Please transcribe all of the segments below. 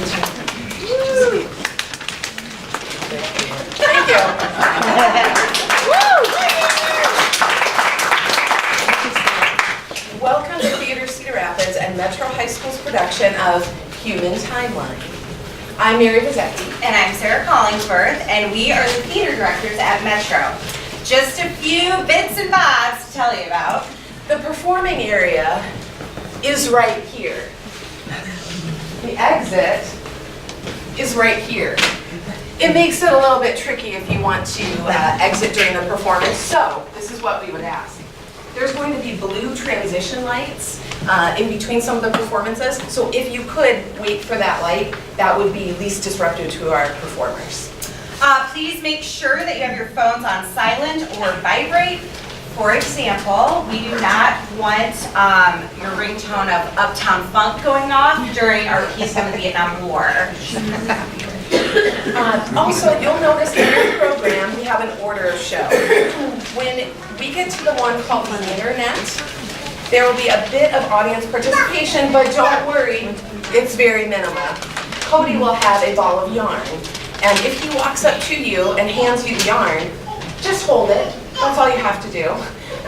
Thank you. Welcome to Theater Cedar Rapids and Metro High School's production of Human Timeline. I'm Mary Vizecki. And I'm Sarah Collingsworth, and we are the theater directors at Metro. Just a few bits and bobs to tell you about. The performing area is right here. The exit is right here. It makes it a little bit tricky if you want to exit during the performance, so this is what we would ask. There's going to be blue transition lights in between some of the performances, so if you could wait for that light, that would be least disruptive to our performers. Please make sure that you have your phones on silent or vibrate. For example, we do not want your ringtone of Uptown Funk going off during our piece on the Vietnam War. Also, you'll notice in the program we have an order of show. When we get to the one called the Internet, there will be a bit of audience participation, but don't worry, it's very minimal. Cody will have a ball of yarn, and if he walks up to you and hands you the yarn, just hold it. That's all you have to do.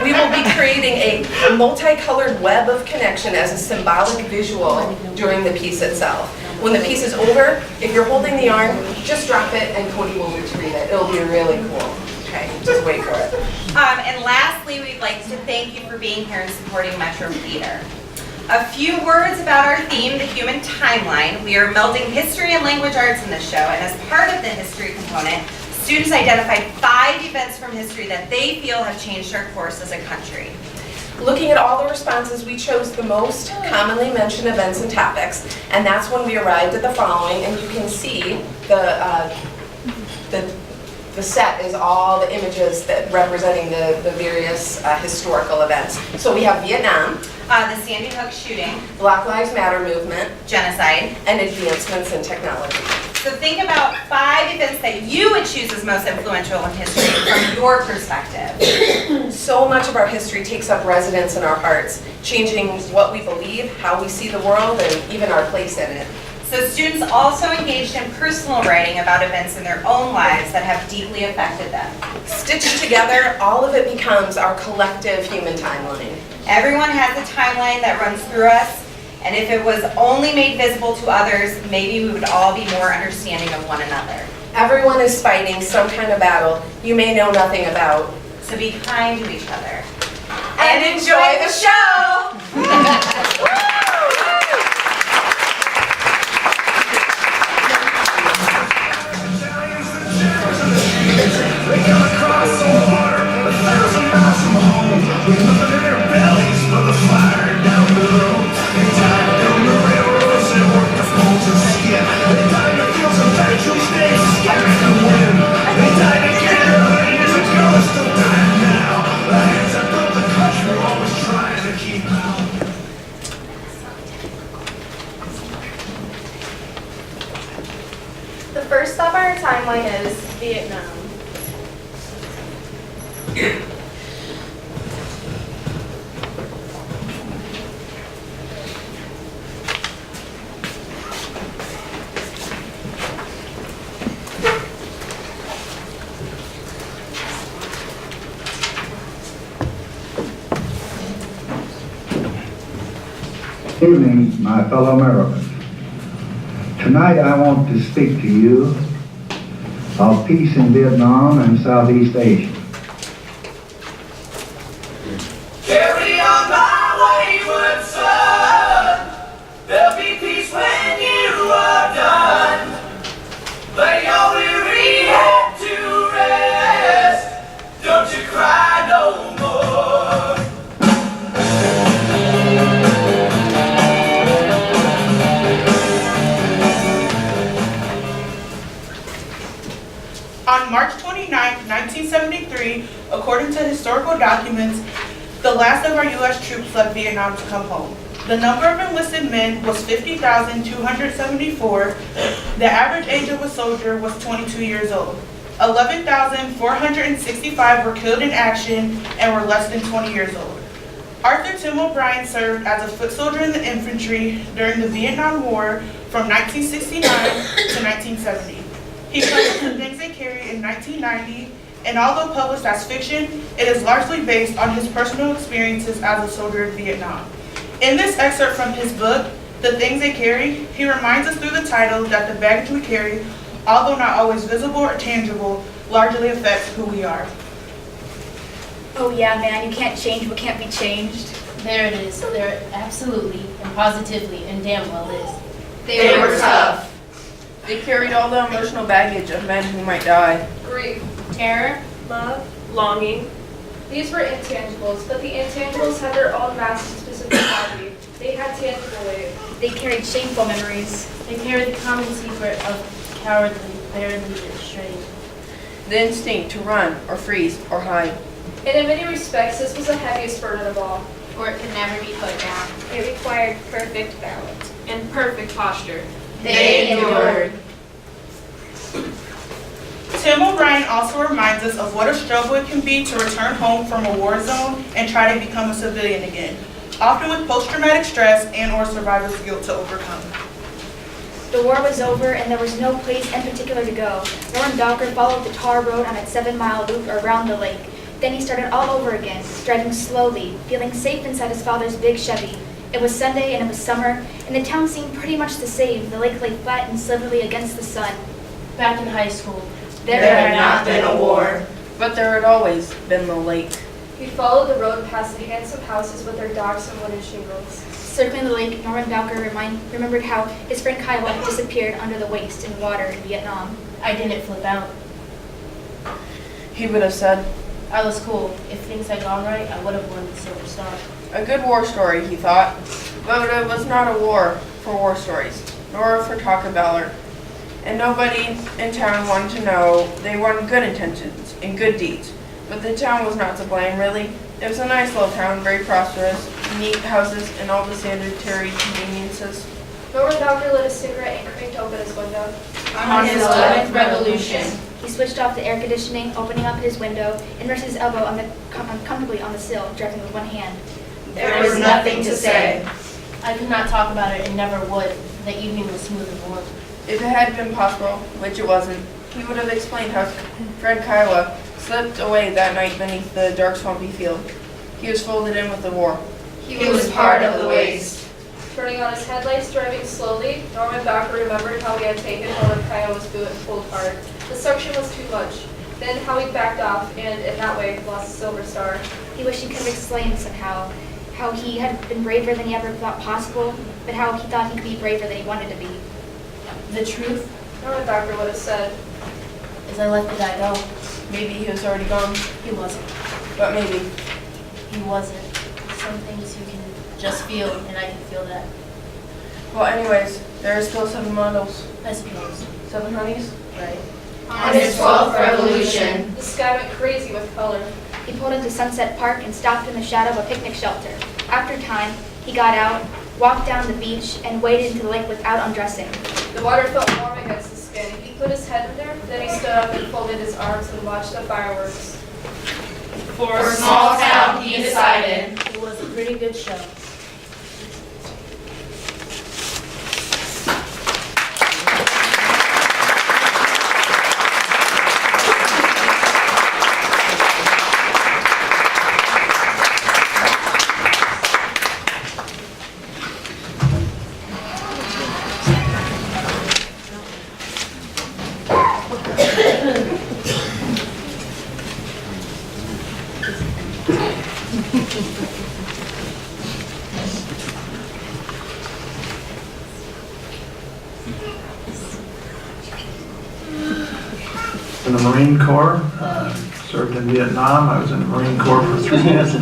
We will be creating a multicolored web of connection as a symbolic visual during the piece itself. When the piece is over, if you're holding the yarn, just drop it and Cody will retrieve it. It'll be really cool. Okay, just wait for it. And lastly, we'd like to thank you for being here and supporting Metro Theater. A few words about our theme, the Human Timeline. We are melding history and language arts in this show, and as part of the history component, students identified 5 events from history that they feel have changed our course as a country. Looking at all the responses, we chose the most commonly mentioned events and topics, and that's when we arrived at the following, and you can see the set is all the images that representing the various historical events. So we have Vietnam, The Sandy Hook shooting, Black Lives Matter movement, genocide, and advancements in technology. So think about 5 events that you would choose as most influential in history from your perspective. So much of our history takes up residence in our hearts, changing what we believe, how we see the world, and even our place in it. So students also engaged in personal writing about events in their own lives that have deeply affected them. Stitched together, all of it becomes our collective human timeline. Everyone has a timeline that runs through us, and if it was only made visible to others, maybe we would all be more understanding of one another. Everyone is fighting some kind of battle you may know nothing about. So be kind to each other. And enjoy the show! They come across the water 1,000 miles from home. Nothing in their bellies but the fire down below. They died on the railroads and worked the phones and skin. They died in the fields of factories, they scattered the wind. They died together 100 years ago and still dying now. The hands that built the country were always trying to keep out. The first stop on our timeline is Vietnam. Good evening, my fellow Americans. Tonight I want to speak to you of peace in Vietnam and Southeast Asia. Carry on my wayward son. There'll be peace when you are done. Lay your weary head to rest. Don't you cry no more. On March 29, 1973, according to historical documents, the last of our U.S. troops left Vietnam to come home. The number of enlisted men was 50,274. The average age of a soldier was 22 years old. 11,465 were killed in action and were less than 20 years old. Arthur Tim O'Brien served as a foot soldier in the infantry during the Vietnam War from 1969 to 1970. He published The Things They Carry in 1990, and although published as fiction, it is largely based on his personal experiences as a soldier in Vietnam. In this excerpt from his book, The Things They Carry, he reminds us through the title that the baggage we carry, although not always visible or tangible, largely affects who we are. Oh yeah, man, you can't change what can't be changed. There it is. There absolutely and positively and damn well is. They were tough. They carried all the emotional baggage of men who might die. Grief, Terror, love, longing. These were intangibles, but the intangibles had their own massive specific quality. They had tangible weight. They carried shameful memories. they carry the common secret of cowardly, barely restrained. The instinct to run or freeze or hide. And in many respects, this was the heaviest burden of all. For it can never be put down. It required perfect balance. And perfect posture. They endured. Tim O'Brien also reminds us of what a struggle it can be to return home from a war zone and try to become a civilian again, often with post-traumatic stress and/or survivor's guilt to overcome. The war was over and there was no place in particular to go. Norman Docker followed the tar road on its 7-mile loop around the lake. Then he started all over again, driving slowly, feeling safe inside his father's big Chevy. It was Sunday and it was summer, and the town seemed pretty much the same. The lake lay flat and slivery against the sun. Back in high school, There had not been a war. But there had always been the lake. He followed the road past the handsome houses with their docks and wooden shingles. Circling the lake, Norman Docker remembered how his friend Kiowa had disappeared under the waist in water in Vietnam. I didn't flip out. He would have said, I was cool. If things had gone right, I would have won the Silver Star. a good war story, he thought. But it was not a war for war stories, nor for talk of valor. And nobody in town wanted to know they wanted good intentions and good deeds. But the town was not to blame, really. It was a nice little town, very prosperous, neat houses, and all the sanitary conveniences. Norman Docker lit a cigarette and cranked open his window. On his 11th revolution. He switched off the air conditioning, opening up his window, and rested his elbow uncomfortably on the sill, driving with one hand. There was nothing to say. I could not talk about it and never would. The evening was smooth and warm. If it had been possible, which it wasn't, he would have explained how Fred Kiowa slipped away that night beneath the dark swampy field. He was folded in with the war. He was part of the waste. Turning on his headlights, driving slowly, Norman Docker remembered how he had taken hold of Kiowa's boot and pulled hard. The suction was too much. Then how he backed off and, in that way, lost the Silver Star. He wished he could have explained somehow how he had been braver than he ever thought possible, but how he thought he could be braver than he wanted to be. The truth Norman Docker would have said, is I let the guy go. Maybe he was already gone, He wasn't. but maybe. He wasn't. Some things you can just feel, and I can feel that. Well, anyways, there are still 7 models. I suppose. 7 honeys? Right. On his 12th revolution. the sky went crazy with color. He pulled into Sunset Park and stopped in the shadow of a picnic shelter. After a time, he got out, walked down the beach, and waded into the lake without undressing. The water felt warm against his skin. He put his head in there, then he stood up and folded his arms and watched the fireworks. For a small town, he decided. It was a pretty good show. In the Marine Corps, served in Vietnam. I was in the Marine Corps for 3 years.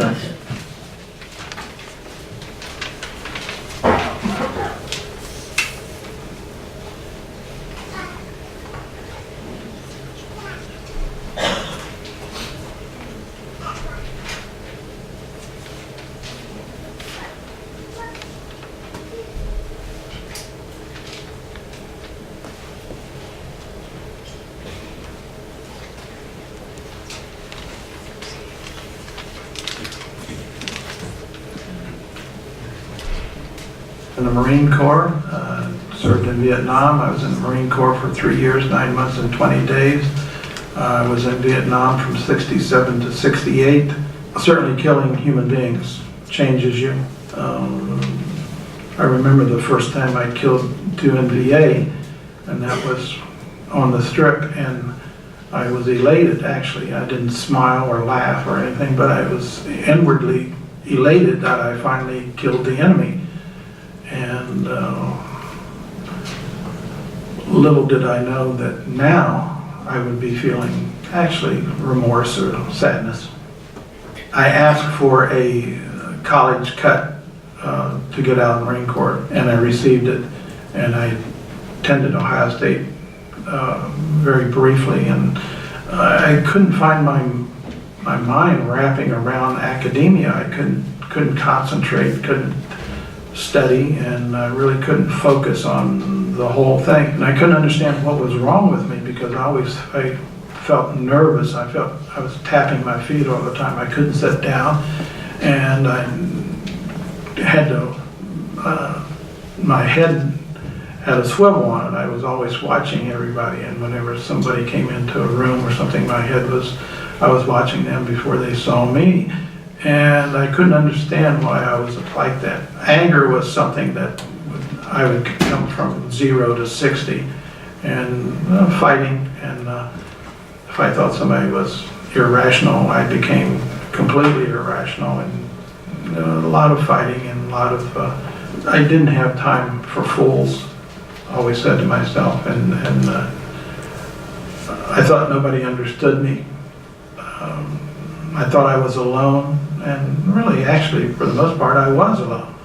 In the Marine Corps, served served in Vietnam. I was in the Marine Corps for 3 years, 9 months and 20 days. I was in Vietnam from 67 to 68. Certainly killing human beings changes you. I remember the first time I killed 2 NVA, and that was on the Strip, and I was elated, actually. I didn't smile or laugh or anything, but I was inwardly elated that I finally killed the enemy. And little did I know that now I would be feeling actually remorse or sadness. I asked for a college cut to get out of the Marine Corps, and I received it, and I attended Ohio State very briefly, and I couldn't find my mind wrapping around academia. I couldn't concentrate, couldn't study, and I really couldn't focus on the whole thing. And I couldn't understand what was wrong with me, because I felt nervous. I felt I was tapping my feet all the time. I couldn't sit down, and I had to, my head had a swivel on it. I was always watching everybody, and whenever somebody came into a room or something, I was watching them before they saw me, and I couldn't understand why I was like that. Anger was something that I would come from 0 to 60, and fighting, and if I thought somebody was irrational, I became completely irrational, and a lot of fighting, and a lot of, I didn't have time for fools, I always said to myself, and I thought nobody understood me. I thought I was alone, and really, actually, for the most part, I was alone.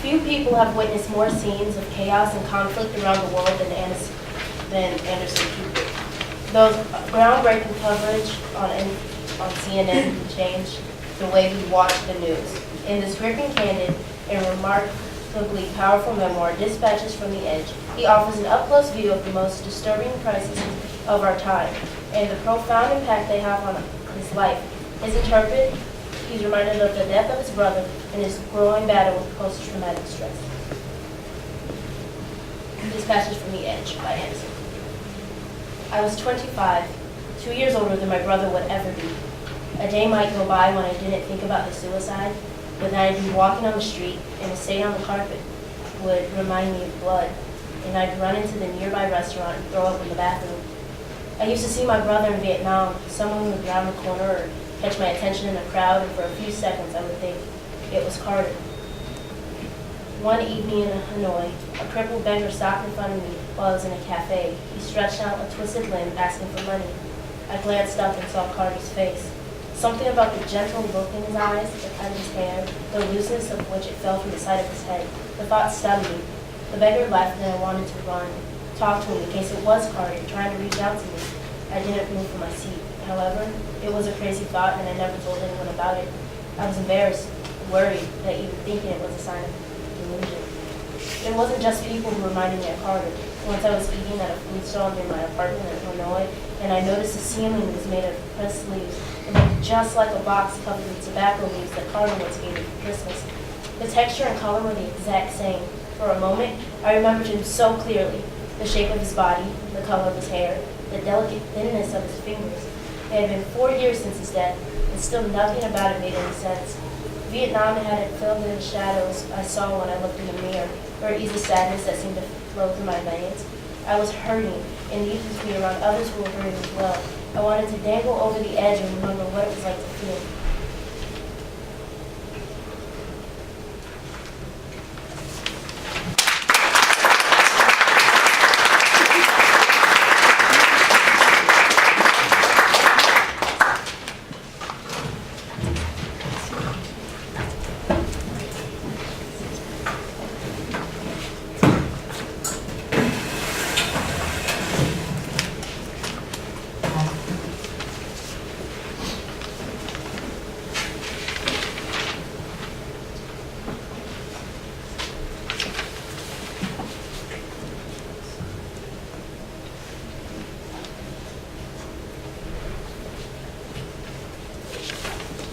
Few people have witnessed more scenes of chaos and conflict around the world than Anderson Cooper. Those groundbreaking coverage on CNN changed the way we watch the news. In this gripping, candid, and remarkably powerful memoir, Dispatches from the Edge, he offers an up-close view of the most disturbing crises of our time and the profound impact they have on his life. His interpret, he's reminded of the death of his brother and his growing battle with post-traumatic stress. Dispatches from the Edge by Anderson. I was 25, 2 years older than my brother would ever be. A day might go by when I didn't think about the suicide, but then I'd be walking on the street and a stain on the carpet would remind me of blood, and I'd run into the nearby restaurant and throw up in the bathroom. I used to see my brother in Vietnam. Someone would round the corner or catch my attention in a crowd, and for a few seconds I would think it was Carter. One evening in Hanoi, a crippled beggar stopped in front of me while I was in a cafe. He stretched out a twisted limb, asking for money. I glanced up and saw Carter's face. Something about the gentle look in his eyes, the cut of his hair, the looseness of which it fell from the side of his head. The thought stunned me. The beggar left, and I wanted to run, talk to him in case it was Carter, trying to reach out to me. I didn't move from my seat. However, it was a crazy thought, and I never told anyone about it. I was embarrassed, worried that even thinking it was a sign of delusion. It wasn't just people who reminded me of Carter. Once I was eating at a food stall near my apartment in Hanoi, and I noticed the ceiling was made of pressed leaves. It looked just like a box covered in tobacco leaves that Carter once gave me for Christmas. The texture and color were the exact same. For a moment, I remembered him so clearly. The shape of his body, the color of his hair, the delicate thinness of his fingers. It had been 4 years since his death, and still nothing about it made any sense. Vietnam had it filled in the shadows I saw when I looked in the mirror, or easy sadness that seemed to flow through my veins. I was hurting, and needed to be around others who were hurting as well. I wanted to dangle over the edge and remember what it was like to feel.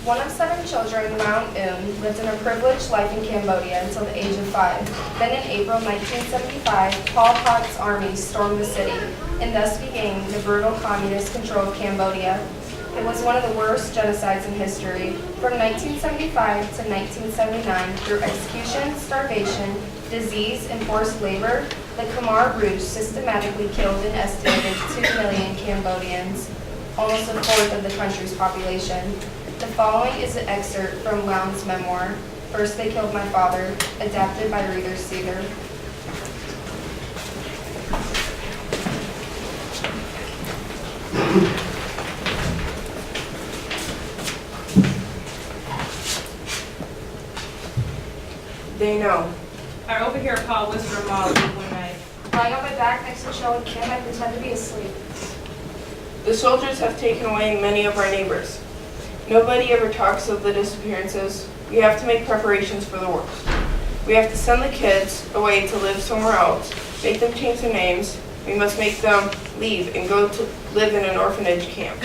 One of 7 children, Mount Un, lived in a privileged life in Cambodia until the age of 5. Then in April 1975, Pol Pot's army stormed the city, and thus began the brutal communist control of Cambodia. It was one of the worst genocides in history. From 1975 to 1979, through execution, starvation, disease, and forced labor, the Khmer Rouge systematically killed an estimated 2 million Cambodians, almost a fourth of the country's population. The following is an excerpt from Lowndes' memoir, First They Killed My Father, adapted by Reader Seeger. They know. I overhear Paul whisper Molly one night. Lying on my back next to Shell and Kim, I pretend to be asleep. The soldiers have taken away many of our neighbors. Nobody ever talks of the disappearances. We have to make preparations for the worst. We have to send the kids away to live somewhere else, make them change their names. We must make them leave and go to live in an orphanage camp.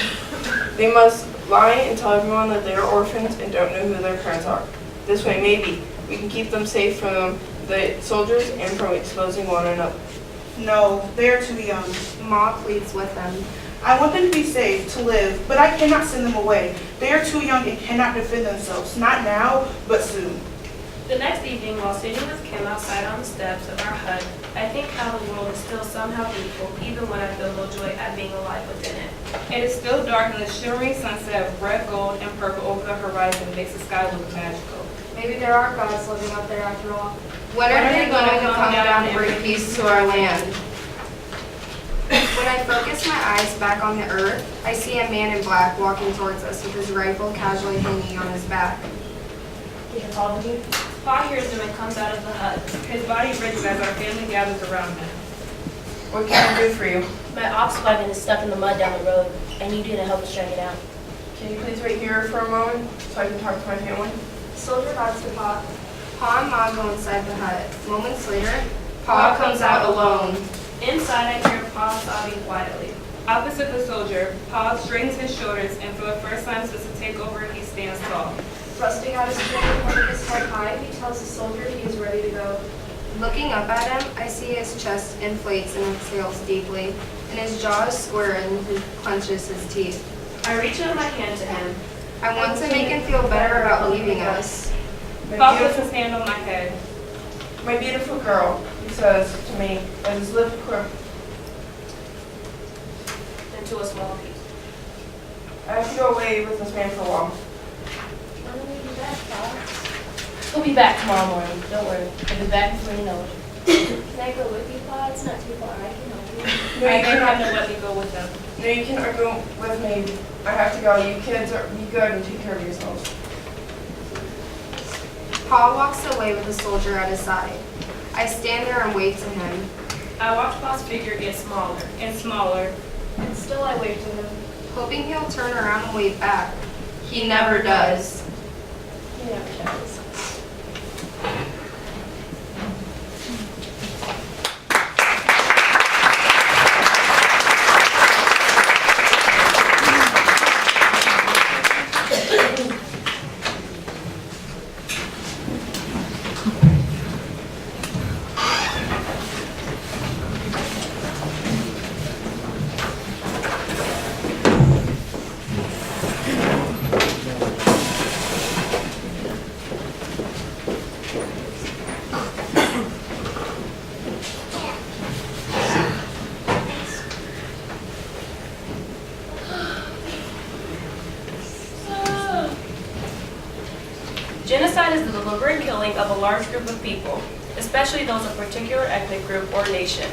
They must lie and tell everyone that they are orphans and don't know who their parents are. This way, maybe, we can keep them safe from the soldiers and from exposing one another. No, they are too young. Ma pleads with them. I want them to be safe, to live, but I cannot send them away. They are too young and cannot defend themselves. Not now, but soon. The next evening, while sitting with Kim outside on the steps of our hut, I think how the world is still somehow beautiful, even when I feel no joy at being alive within it. It is still dark, and the shimmering sunset of red, gold, and purple over the horizon makes the sky look magical. Maybe there are gods living out there after all. When are they going to come down and bring peace to our land? When I focus my eyes back on the earth, I see a man in black walking towards us with his rifle casually hanging on his back. Is it Paul with you? Paul hears him and comes out of the hut. His body rigid as our family gathers around him. What can I do for you? My ox wagon is stuck in the mud down the road. I need you to help us drag it out. Can you please wait here for a moment so I can talk to my family? Soldier nods to Pa. Pa and Ma go inside the hut. Moments later, Pa comes out alone. Inside, I hear Paul sobbing quietly. Opposite the soldier, Paul straightens his shoulders, and for the first time since the takeover, he stands tall. Thrusting out his finger, holding his head high, he tells the soldier he is ready to go. Looking up at him, I see his chest inflates and exhales deeply, and his jaw is square and he clenches his teeth. I reach out my hand to him. I want to make him feel better about leaving us. Paul puts his hand on my head. My beautiful girl, he says to me, as his lip quiver. Into a small piece. I have to go away with this man for a while. When will we be back, Pa? He'll be back tomorrow morning. Don't worry. He'll be back before you know it. Can I go with you, Pa? It's not too far. I can help you. No, I you never cannot. have to let me go with them. No, you cannot go with me. I have to go. You kids be good and take care of yourselves. Pa walks away with the soldier at his side. I stand there and wait to him. I watch Paul's figure get smaller and smaller. And still I wait to him, hoping he'll turn around and wave back. He never does. He never does. Genocide is the deliberate killing of a large group of people, especially those of a particular ethnic group or nation.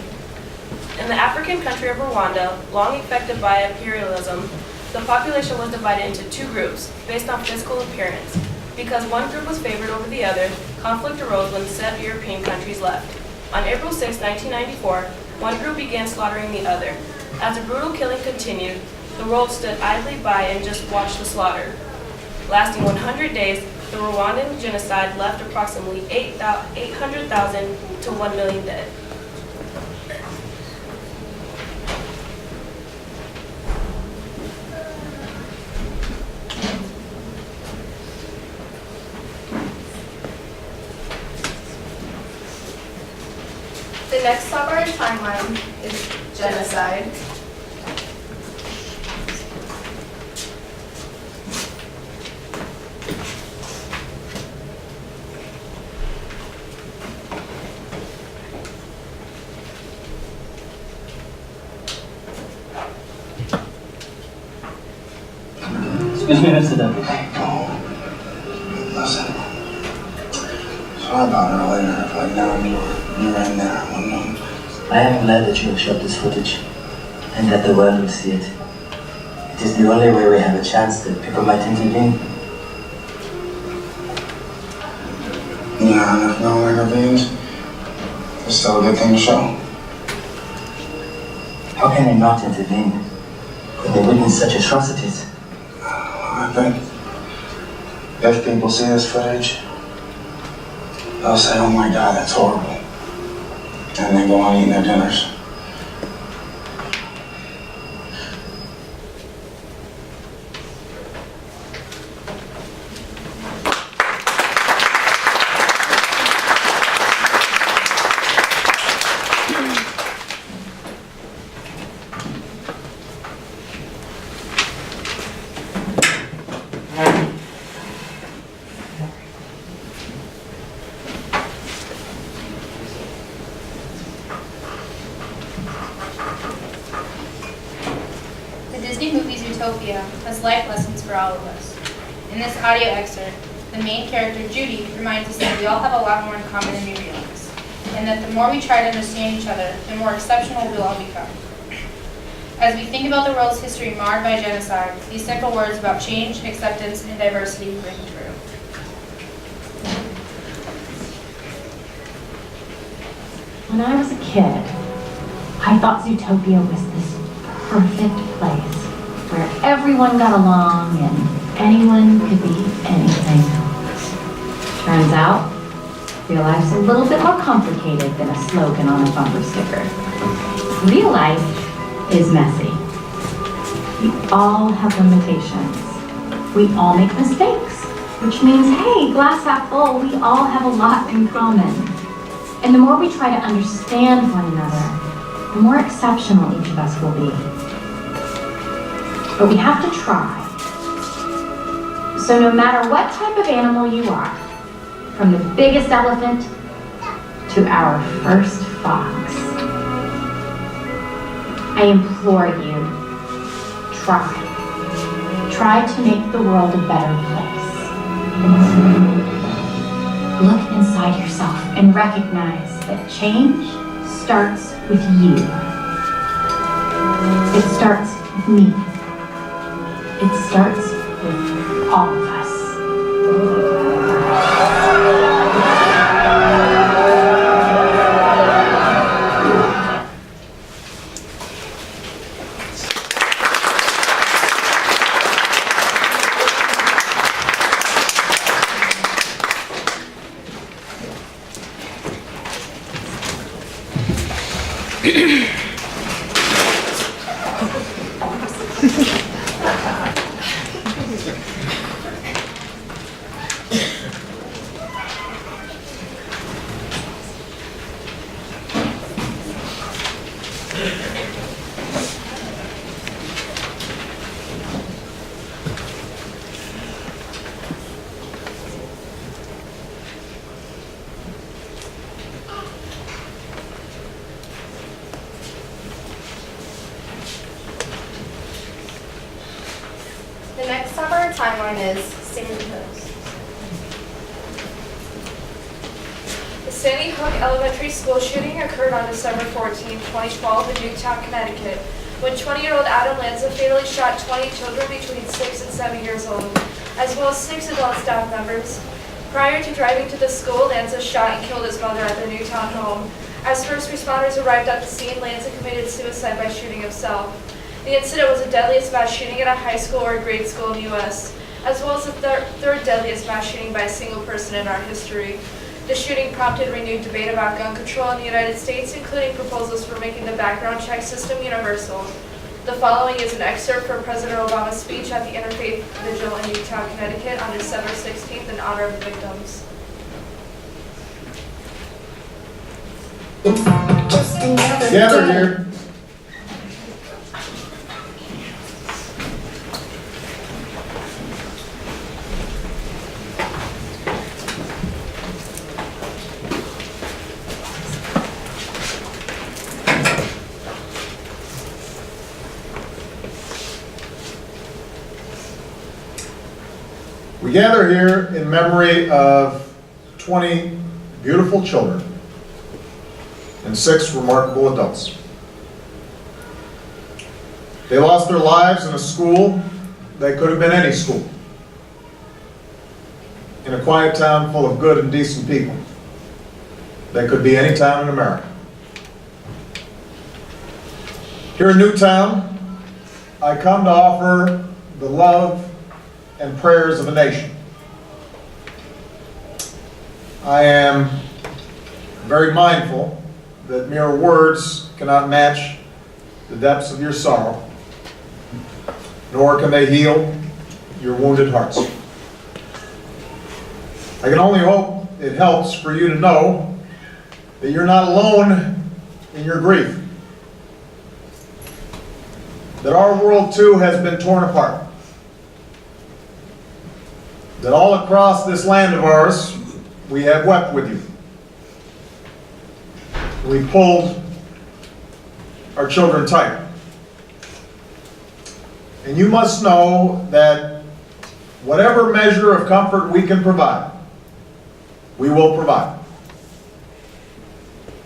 In the African country of Rwanda, long affected by imperialism, the population was divided into two groups based on physical appearance. Because one group was favored over the other, conflict arose when set European countries left. On April 6, 1994, one group began slaughtering the other. As the brutal killing continued, the world stood idly by and just watched the slaughter. Lasting 100 days, the Rwandan genocide left approximately 800,000 to 1 million dead. The next stop on our timeline is genocide. Excuse me, Mr. Douglas. Listen. Sorry about earlier. If I never knew you were in there, I wouldn't know. I am glad that you have shot this footage and that the world will see it. It is the only way we have a chance that people might intervene. Yeah, and if no one intervenes, it's still a good thing to show. How can they not intervene when they witness such atrocities? I think if people see this footage, they'll say, oh my God, that's horrible. And then go on eating their dinners. The Disney movie Zootopia has life lessons for all of us. In this audio excerpt, the main character, Judy, reminds us that we all have a lot more in common than we realize, and that the more we try to understand each other, the more exceptional we'll all become. As we think about the world's history marred by genocide, these simple words about change, acceptance, and diversity ring true. When I was a kid, I thought Zootopia was this perfect place where everyone got along and anyone could be anything. Turns out, real life's a little bit more complicated than a slogan on a bumper sticker. Real life is messy. We all have limitations. We all make mistakes, which means, hey, glass half full, we all have a lot in common. And the more we try to understand one another, the more exceptional each of us will be. But we have to try. So no matter what type of animal you are, from the biggest elephant to our first fox, I implore you, try. Try to make the world a better place. Look inside yourself and recognize that change starts with you. It starts with me. It starts with all of us. The next stop on our timeline is Sandy Hook. The Sandy Hook Elementary School shooting occurred on December 14, 2012 in Newtown, Connecticut, when 20-year-old Adam Lanza fatally shot 20 children between 6 and 7 years old, as well as 6 adult staff members. Prior to driving to the school, Lanza shot and killed his mother at their Newtown home. As first responders arrived at the scene, Lanza committed suicide by shooting himself. The incident was the deadliest mass shooting at a high school or a grade school in the U.S., as well as the third deadliest mass shooting by a single person in our history. The shooting prompted renewed debate about gun control in the United States, including proposals for making the background check system universal. The following is an excerpt from President Obama's speech at the Interfaith Vigil in Newtown, Connecticut on December 16th in honor of the victims. Gather here. We gather here in memory of 20 beautiful children and 6 remarkable adults. They lost their lives in a school that could have been any school, in a quiet town full of good and decent people that could be any town in America. Here in Newtown, I come to offer the love and prayers of a nation. I am very mindful that mere words cannot match the depths of your sorrow, nor can they heal your wounded hearts. I can only hope it helps for you to know that you're not alone in your grief. That our world too has been torn apart. That all across this land of ours, we have wept with you. We pulled our children tight. And you must know that whatever measure of comfort we can provide, we will provide.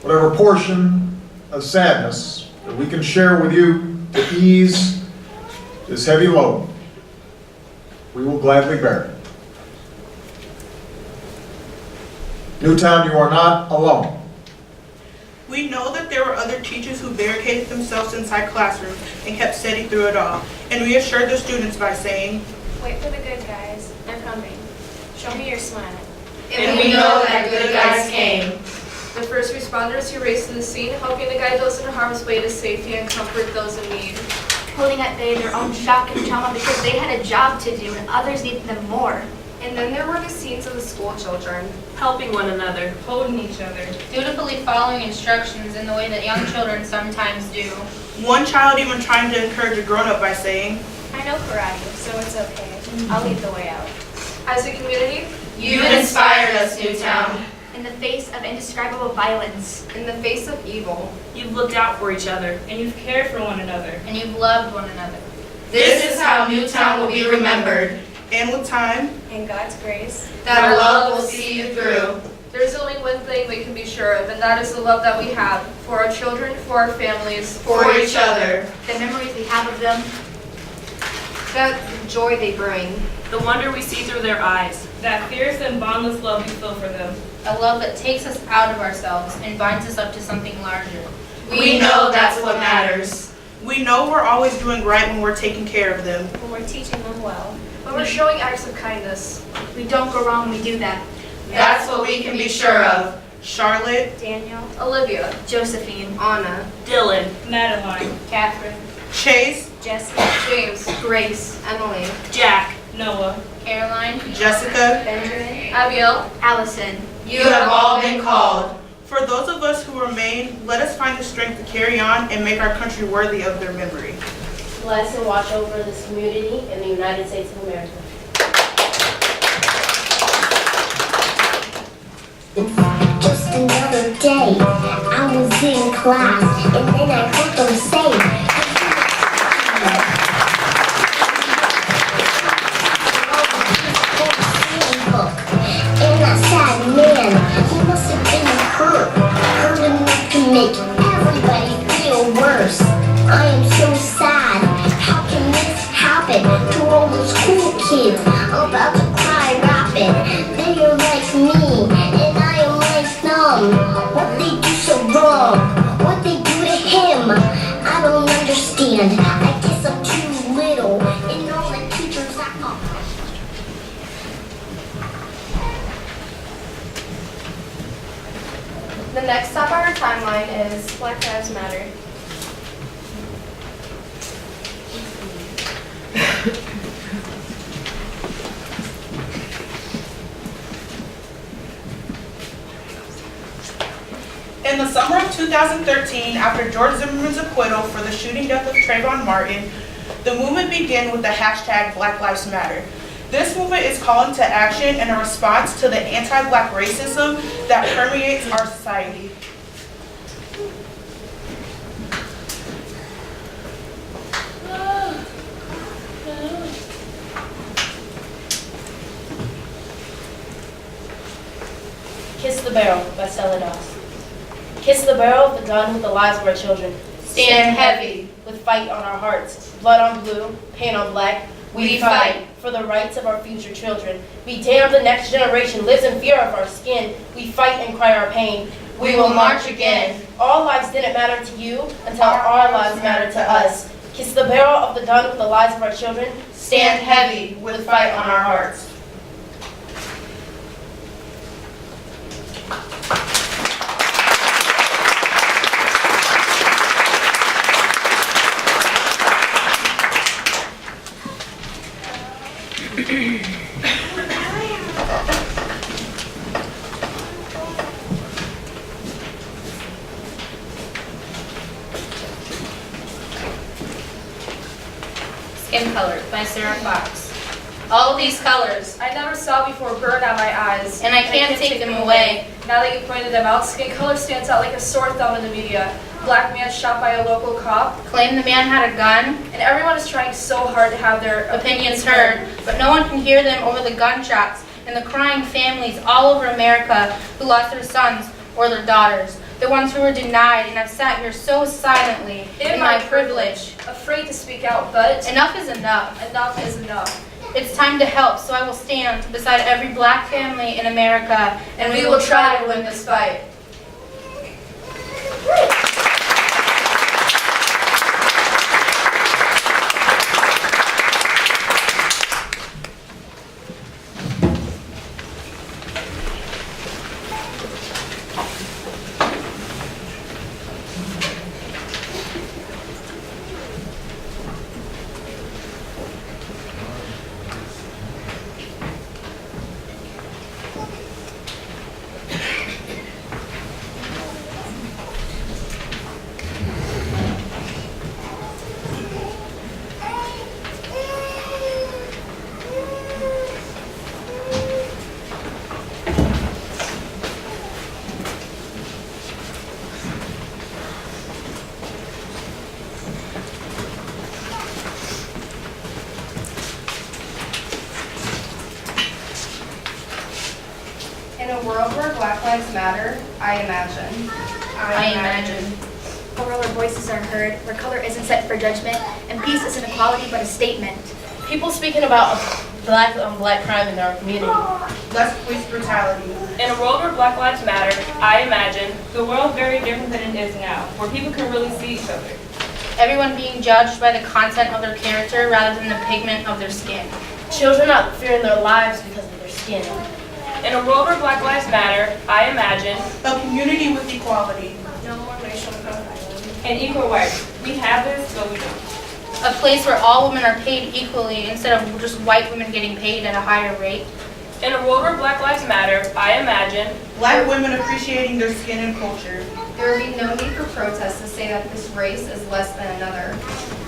Whatever portion of sadness that we can share with you to ease this heavy load, we will gladly bear it. Newtown, you are not alone. We know that there were other teachers who barricaded themselves inside classrooms and kept steady through it all. And we assured the students by saying, Wait for the good guys. They're coming. Show me your smile. And we know that good guys came. The first responders who raced to the scene, helping to guide those in harm's way to safety and comfort those in need. Holding at bay their own shock and trauma because they had a job to do and others needed them more. And then there were the scenes of the school children, helping one another, Holding each other. Dutifully following instructions in the way that young children sometimes do. one child even trying to encourage a grown-up by saying, I know karate, so it's okay. I'll lead the way out. as a community, You inspired us, Newtown. In the face of indescribable violence, in the face of evil, you've looked out for each other, And you've cared for one another. And you've loved one another. This is how Newtown will be remembered. and with time, in God's grace, That our love will see you through. there's only one thing we can be sure of, and that is the love that we have for our children, for our families, For each other. the memories we have of them, that joy they bring. the wonder we see through their eyes. That fierce and boundless love you feel for them. A love that takes us out of ourselves and binds us up to something larger. We know that's what matters. we know we're always doing right when we're taking care of them. when we're teaching them well. But we're showing acts of kindness. We don't go wrong when we do that. That's what we can be sure of. Charlotte, Daniel, Olivia, Josephine, Anna, Dylan, Madeline, Catherine, Chase, Jesse, James, Grace, Emily, Jack, Noah, Caroline, Jessica. Benjamin, Abiel, Allison. You have all been called. For those of us who remain, let us find the strength to carry on and make our country worthy of their memory. Bless and watch over this community in the United States of America. Just another day, I was in class, and then I heard them say, and I said, man, he must have been hurt enough to make everybody feel worse. I am so sad. How can this happen to all those cool kids? I'm about to cry rapping. They are like me, and I am like them. What they do so wrong? What they do to him? I don't understand. I guess I'm too little, and all the teachers act up. The next stop on our timeline is Black Lives Matter. In the summer of 2013, after George Zimmerman's acquittal for the shooting death of Trayvon Martin, the movement began with the hashtag Black Lives Matter. This movement is calling to action in a response to the anti-Black racism that permeates our society. Kiss the Barrel by Stella Doss. Kiss the barrel of the gun with the lives of our children. Stand heavy. With fight on our hearts. Blood on blue, paint on black. We fight for the rights of our future children. Be damned the next generation lives in fear of our skin. We fight and cry our pain. We will march again. All lives didn't matter to you until our lives mattered to us. Kiss the barrel of the gun with the lives of our children. Stand heavy with fight on our hearts. Skin Color by Sarah Fox. All of these colors, I never saw before burn out my eyes. and I can't take them away. Now that you pointed them out, skin color stands out like a sore thumb in the media. Black man shot by a local cop, Claim the man had a gun, and everyone is trying so hard to have their opinions heard, but no one can hear them over the gunshots and the crying families all over America who lost their sons or their daughters. The ones who were denied and have sat here so silently in my privilege. afraid to speak out, but Enough is enough. enough is enough. It's time to help, so I will stand beside every black family in America, And we will try to win this fight. In a world where Black Lives Matter, I imagine. A world where voices are heard, where color isn't set for judgment, and peace isn't equality but a statement. People speaking about black on black crime in our community. Less police brutality. In a world where Black Lives Matter, I imagine the world very different than it is now, where people can really see each other. Everyone being judged by the content of their character rather than the pigment of their skin. Children not fearing their lives because of their skin. In a world where Black Lives Matter, I imagine A community with equality. No more racial profiling. an equal rights. We have this, but we don't. A place where all women are paid equally instead of just white women getting paid at a higher rate. In a world where Black Lives Matter, I imagine Black women appreciating their skin and culture. There will be no need for protests to say that this race is less than another.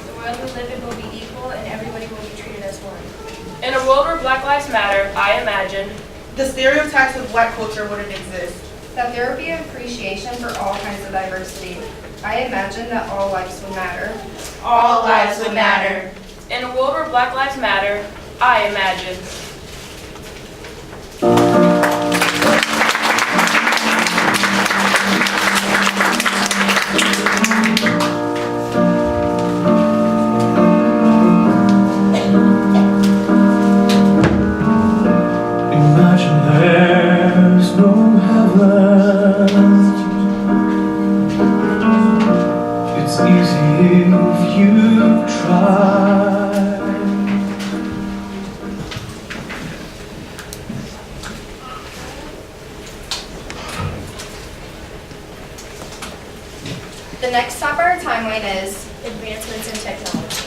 The world we live in will be equal and everybody will be treated as one. in a world where Black Lives Matter, I imagine The stereotypes of black culture wouldn't exist. That there will be appreciation for all kinds of diversity. I imagine that all lives would matter. All lives would matter. in a world where Black Lives Matter, I imagine Imagine there's no heaven. It's easy if you try. The next stop on our timeline is Advancements in technology.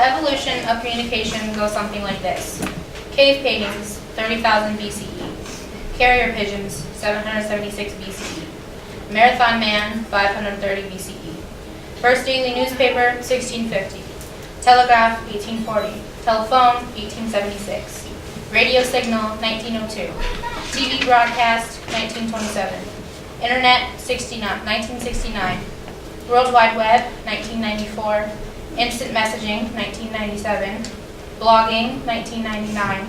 evolution of communication goes something like this. Cave paintings, 30,000 BCE. Carrier pigeons, 776 BCE. Marathon man, 530 BCE. First daily newspaper, 1650. Telegraph, 1840. Telephone, 1876. Radio signal, 1902. TV broadcast, 1927. Internet, 1969. World Wide Web, 1994. Instant messaging, 1997. Blogging, 1999.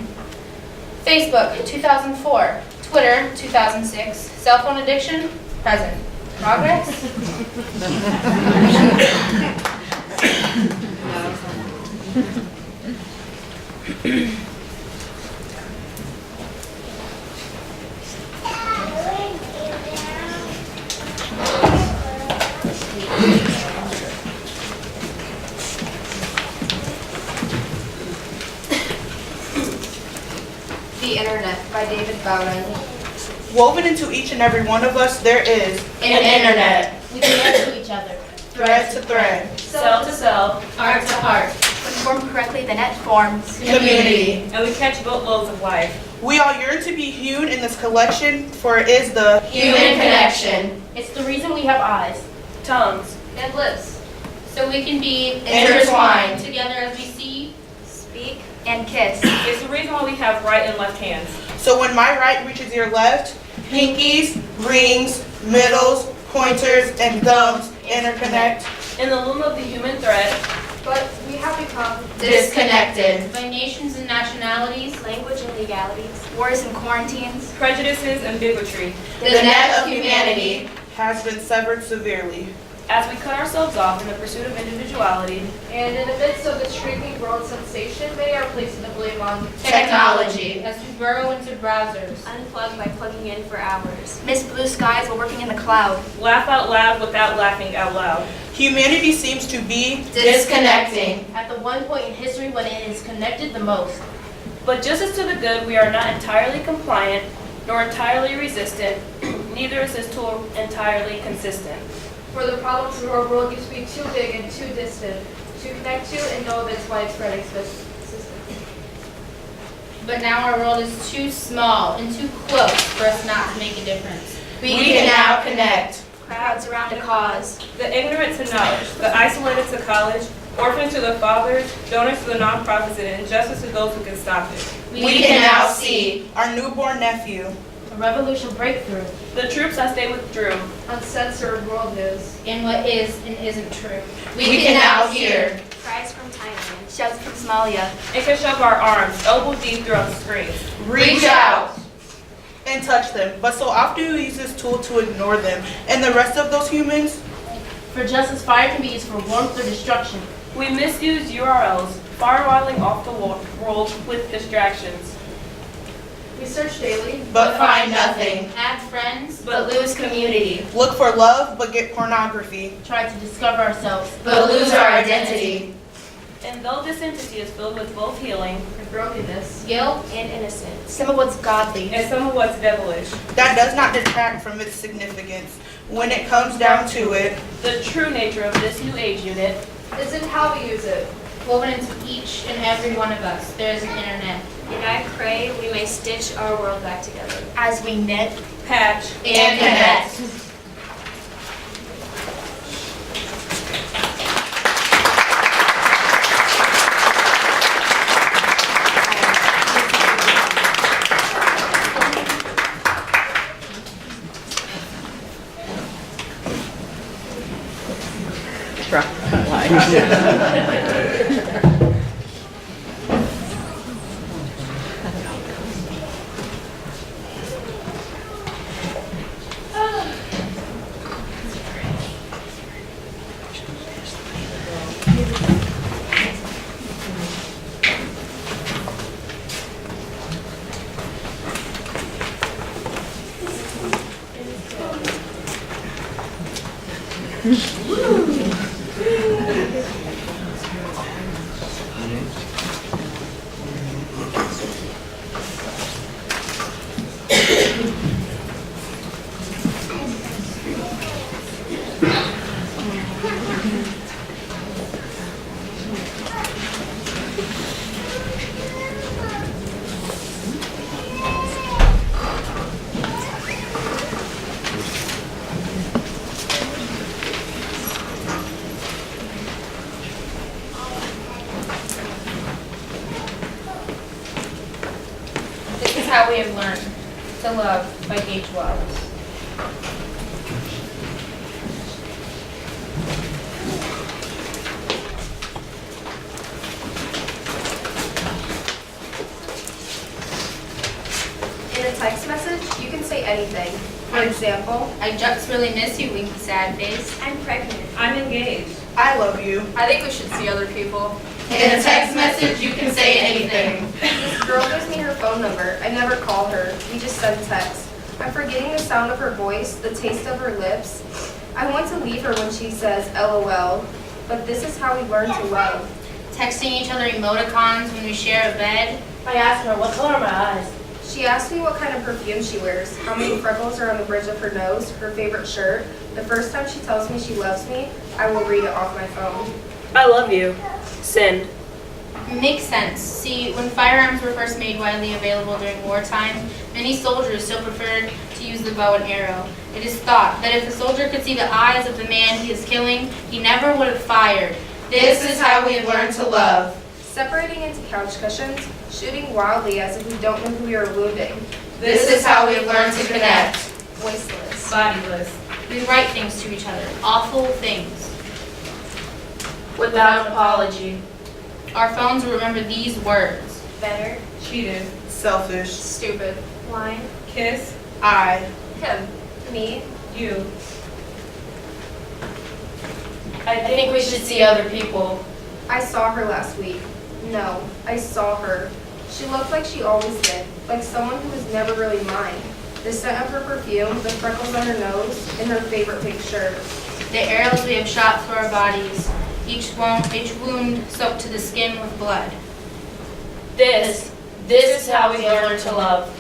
Facebook, 2004. Twitter, 2006. Cell phone addiction, present. Progress? The Internet by David Bowden. Woven into each and every one of us, there is An internet. We connect to each other. thread to thread, Cell to cell, Heart to heart. When formed correctly, the net forms community. and we catch boatloads of life. We all yearn to be hewn in this collection, for it is the Human connection. It's the reason we have eyes. Tongues. And lips. So we can be Intertwined. together as we see. speak and kiss. It's the reason why we have right and left hands. So when my right reaches your left, pinkies, rings, middles, pointers, and thumbs interconnect. In the loom of the human thread, But we have become Disconnected. By nations and nationalities, Language and legalities. Wars and quarantines. prejudices and bigotry. The net of humanity. Has been severed severely. As we cut ourselves off in the pursuit of individuality, And in the midst of this shrinking world sensation, many are placing the blame on Technology. as we burrow into browsers. Unplugged by plugging in for hours. Miss blue skies while working in the cloud. laugh out loud without laughing out loud. Humanity seems to be Disconnecting. At the one point in history when it is connected the most. But just as to the good, we are not entirely compliant, nor entirely resistant, neither is this tool entirely consistent. for the problems of our world used to be too big and too distant to connect to and know of its widespread existence. But now our world is too small and too close for us not to make a difference. We can now connect. Crowds around a cause. The ignorant to knowledge, the isolated to college, orphans to the fathers, donors to the nonprofits, and injustice to those who can stop it. We can now see. our newborn nephew. A revolution breakthrough. The troops as they withdrew, Uncensored world news. And what is and isn't true. We can now hear. Cries from Thailand. Shouts from Somalia. and can shove our arms elbow deep through our screens. Reach out. And touch them. But so often we use this tool to ignore them. And the rest of those humans, For just as fire can be used for warmth or destruction. We misuse URLs, firewalling off the world with distractions. We search daily, But find nothing. Add friends, But lose community. look for love but get pornography. Try to discover ourselves. But lose our identity. And though this entity is filled with both healing and brokenness. guilt, And innocence. Some of what's godly. and some of what's devilish, That does not detract from its significance. When it comes down to it, the true nature of this new age unit Isn't how we use it. woven into each and every one of us, there is an internet. And I pray we may stitch our world back together. As we knit patch And connect. How We Have Learned to Love by Gage Wells. In a text message, you can say anything. For example, I just really miss you, Winky Sad Face. I'm pregnant. I'm engaged. I love you. I think we should see other people. In a text message, you can say anything. this girl gives me her phone number. I never call her. We just send texts. I'm forgetting the sound of her voice, the taste of her lips. I want to leave her when she says LOL, but this is how we learn to love. Texting each other emoticons when we share a bed. I asked her, what color are my eyes? She asked me what kind of perfume she wears, how many freckles are on the bridge of her nose, her favorite shirt. The first time she tells me she loves me, I will read it off my phone. I love you. Send. Makes sense. See, when firearms were first made widely available during wartime, many soldiers still preferred to use the bow and arrow. It is thought that if the soldier could see the eyes of the man he is killing, he never would have fired. This is how we have learned to love. Separating into couch cushions, shooting wildly as if we don't know who we are wounding. This is how we have learned to connect. Voiceless. Bodiless. We write things to each other, awful things. Without apology. Our phones will remember these words. Better. Cheated. Selfish. Stupid. Line. Kiss. I. Him. Me. You. I think we should see other people. I saw her last week. No, I saw her. She looked like she always did, like someone who was never really mine. The scent of her perfume, the freckles on her nose, and her favorite pink shirt. The arrows we have shot through our bodies, each wound soaked to the skin with blood. This is how we learn to love.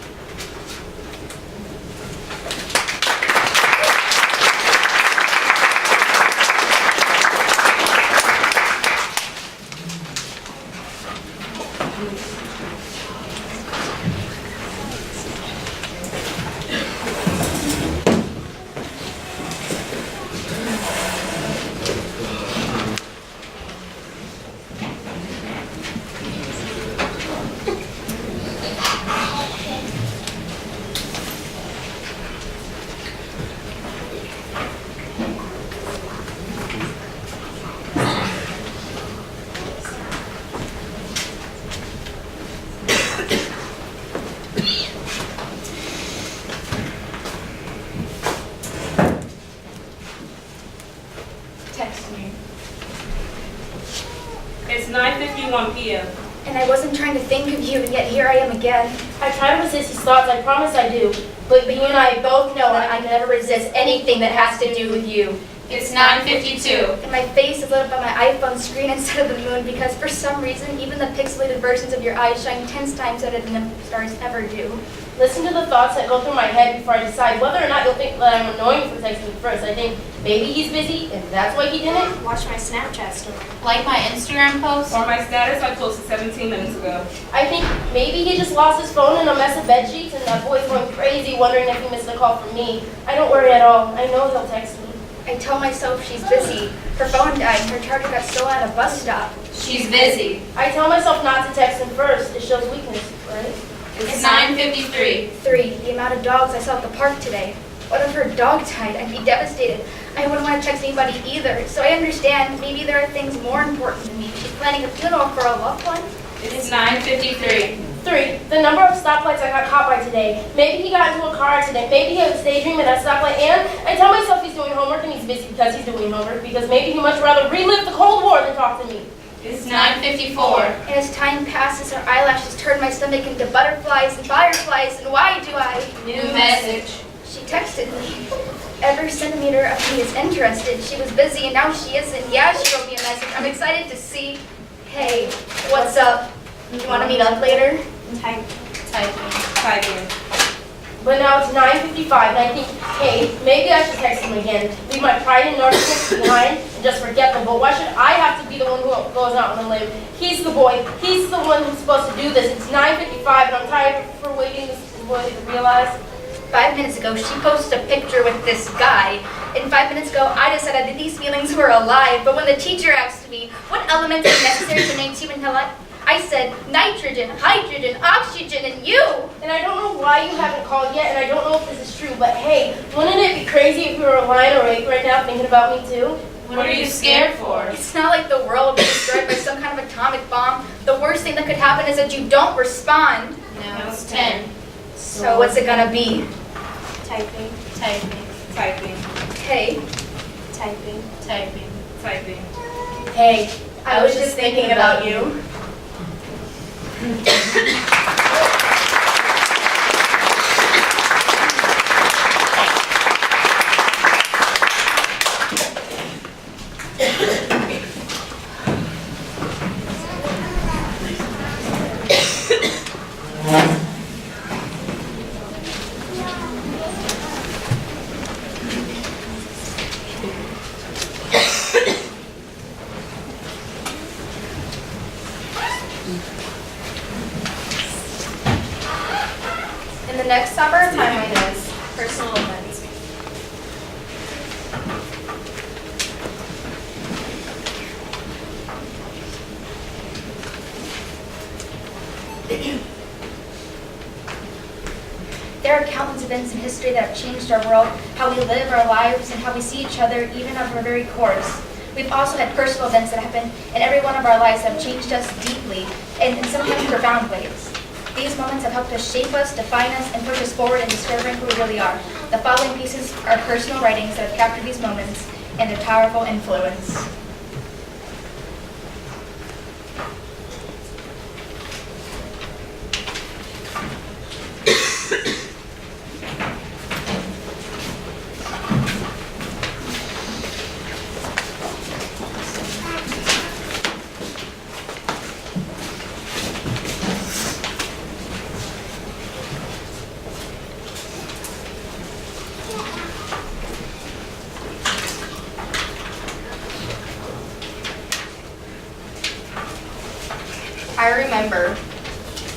Text me. It's 9:51 p.m. And I wasn't trying to think of you, and yet here I am again. I try to resist his thoughts, I promise I do. But you and I both know that I can never resist anything that has to do with you. It's 9:52. And my face is lit up on my iPhone screen instead of the moon because for some reason, even the pixelated versions of your eyes shine 10 times better than the stars ever do. Listen to the thoughts that go through my head before I decide whether or not you'll think that I'm annoying for texting me first. I think maybe he's busy, and that's why he didn't. Watch my Snapchat story. Like my Instagram post. On my status, I posted 17 minutes ago. I think maybe he just lost his phone in a mess of bed sheets, and that boy's going crazy wondering if he missed a call from me. I don't worry at all. I know he'll text me. I tell myself she's busy. Her phone died and her charger got stolen at a bus stop. She's busy. I tell myself not to text him first. It shows weakness, right? It's 9:53. 3, the amount of dogs I saw at the park today. What if her dog died? I'd be devastated. I wouldn't want to text anybody either. So I understand maybe there are things more important to me. She's planning a funeral for a loved one. It's 9:53. 3, the number of stoplights I got caught by today. Maybe he got into a car accident. Maybe he was daydreaming at a stoplight. And I tell myself he's doing homework and he's busy because he's doing homework. Because maybe he'd much rather relive the Cold War than talk to me. It's 9:54. And as time passes, her eyelashes turn my stomach into butterflies and fireflies. And why do I? New message. She texted me. Every centimeter of me is interested. She was busy and now she isn't. Yeah, she wrote me a message. I'm excited to see. Hey, what's up? You want to meet up later? Typing. But now it's 9:55 and I think, hey, maybe I should text him again. Leave my pride and narcissism behind and just forget them. But why should I have to be the one who goes out on a limb? He's the boy. He's the one who's supposed to do this. It's 9:55 and I'm tired for waiting this boy to realize. 5 minutes ago, she posted a picture with this guy. And 5 minutes ago, I decided that these feelings were alive. But when the teacher asked me, what elements are necessary to maintain I said nitrogen, hydrogen, oxygen, and you. And I don't know why you haven't called yet, and I don't know if this is true, but hey, wouldn't it be crazy if you were lying awake right now thinking about me too? What are you scared for? It's not like the world will be destroyed by some kind of atomic bomb. The worst thing that could happen is that you don't respond. No, it's 10. So what's it gonna be? Typing. Typing. Typing. Hey, Typing. Typing. Typing. Hey, I was just thinking about you. In the next summer, timeline is personal events. There are countless events in history that have changed our world, how we live our lives, and how we see each other, even of our very cores. We've also had personal events that happen in every one of our lives that have changed us deeply, and in sometimes profound ways. These moments have helped us shape us, define us, and push us forward in discovering who we really are. The following pieces are personal writings that have captured these moments and their powerful influence.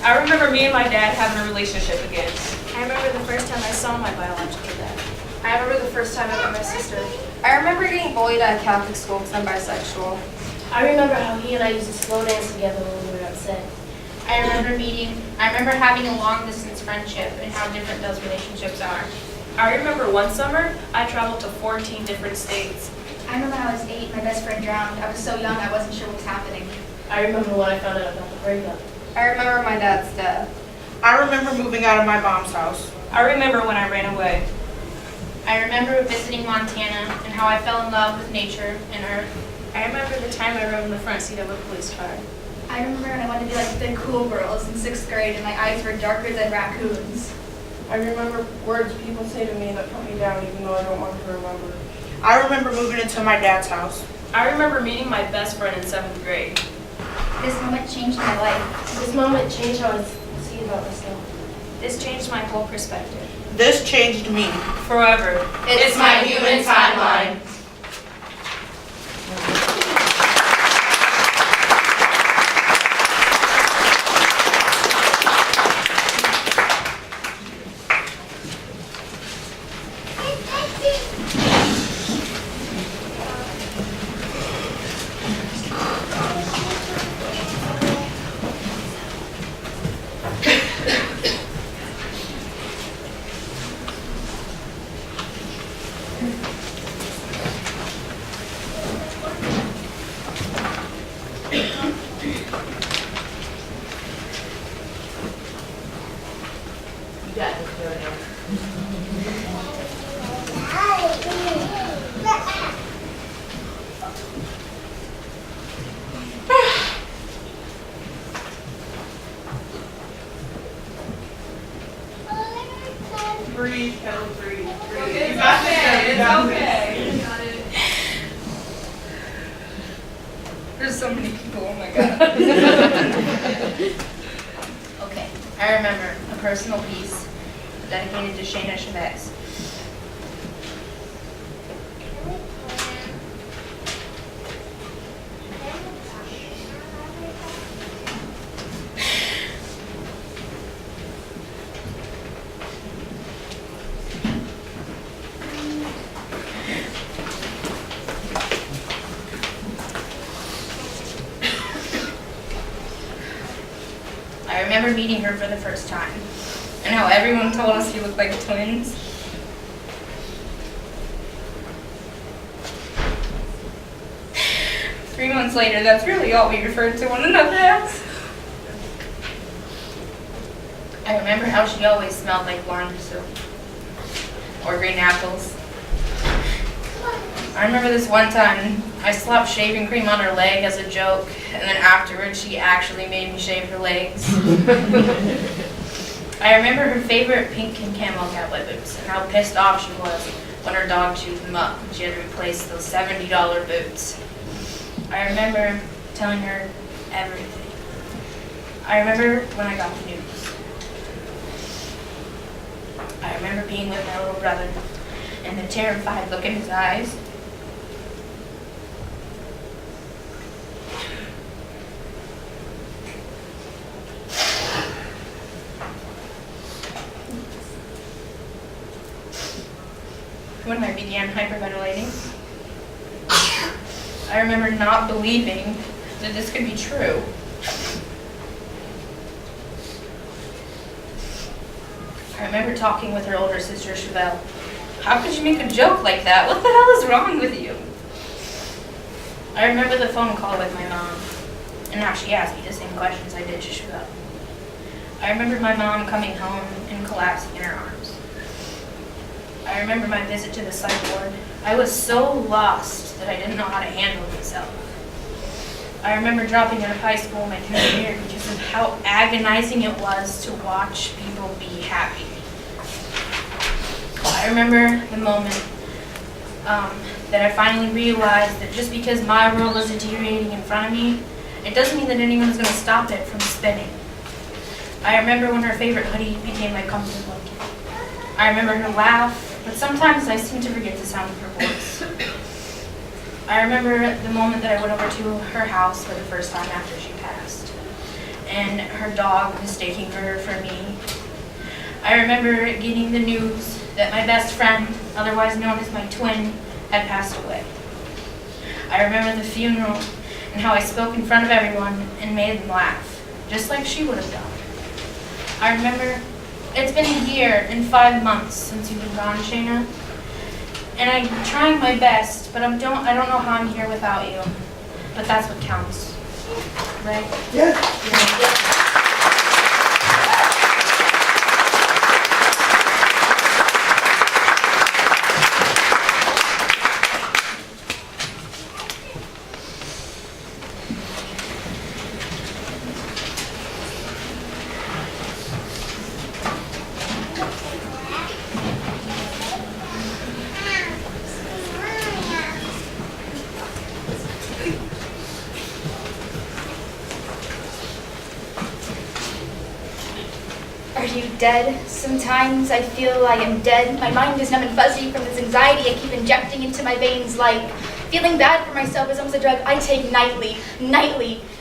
I remember me and my dad having a relationship again. I remember the first time I saw my biological dad. I remember the first time I met my sister. I remember getting bullied at a Catholic school because I'm bisexual. I remember how he and I used to slow dance together when we were upset. I remember having a long distance friendship and how different those relationships are. I remember one summer, I traveled to 14 different states. I remember when I was 8, my best friend drowned. I was so young, I wasn't sure what was happening. I remember when I found out about the breakup. I remember my dad's death. I remember moving out of my mom's house. I remember when I ran away. I remember visiting Montana and how I fell in love with nature and earth. I remember the time I rode in the front seat of a police car. I remember when I wanted to be like the cool girls in 6th grade and my eyes were darker than raccoons. I remember words people say to me that put me down even though I don't want to remember. I remember moving into my dad's house. I remember meeting my best friend in 7th grade. This moment changed my life. This moment changed how I see about myself. This changed my whole perspective. This changed me. Forever. It's my human timeline. Breathe, Kelly, breathe. Okay, it's okay. It's okay. You got it. There's so many people, oh my god. Okay, I remember a personal piece dedicated to Shayna Chavez. remember meeting her for the first time, and how everyone told us we looked like twins. Three months later, that's really all we referred to one another as. I remember how she always smelled like laundry soap or green apples. I remember this one time I slapped shaving cream on her leg as a joke, and then afterwards she actually made me shave her legs. I remember her favorite pink and camel cowboy boots and how pissed off she was when her dog chewed them up and she had to replace those $70 boots. I remember telling her everything. I remember when I got the news. I remember being with my little brother and the terrified look in his eyes. When I began hyperventilating, I remember not believing that this could be true. I remember talking with her older sister, Chevelle. How could you make a joke like that? What the hell is wrong with you? I remember the phone call with my mom, and how she asked me the same questions I did to Chevelle. I remember my mom coming home and collapsing in her arms. I remember my visit to the psych ward. I was so lost that I didn't know how to handle myself. I remember dropping out of high school my junior year because of how agonizing it was to watch people be happy. I remember the moment that I finally realized that just because my world was deteriorating in front of me, it doesn't mean that anyone's going to stop it from spinning. I remember when her favorite hoodie became my comfort blanket. I remember her laugh, but sometimes I seem to forget the sound of her voice. I remember the moment that I went over to her house for the first time after she passed, and her dog mistaking her for me. I remember getting the news that my best friend, otherwise known as my twin, had passed away. I remember the funeral and how I spoke in front of everyone and made them laugh, just like she would have done. I remember it's been a year and 5 months since you've been gone, Shayna. And I'm trying my best, but I don't know how I'm here without you. But that's what counts, right? Yeah. Are you dead? Sometimes I feel I am dead. My mind is numb and fuzzy from this anxiety I keep injecting into my veins like feeling bad for myself is almost a drug I take nightly.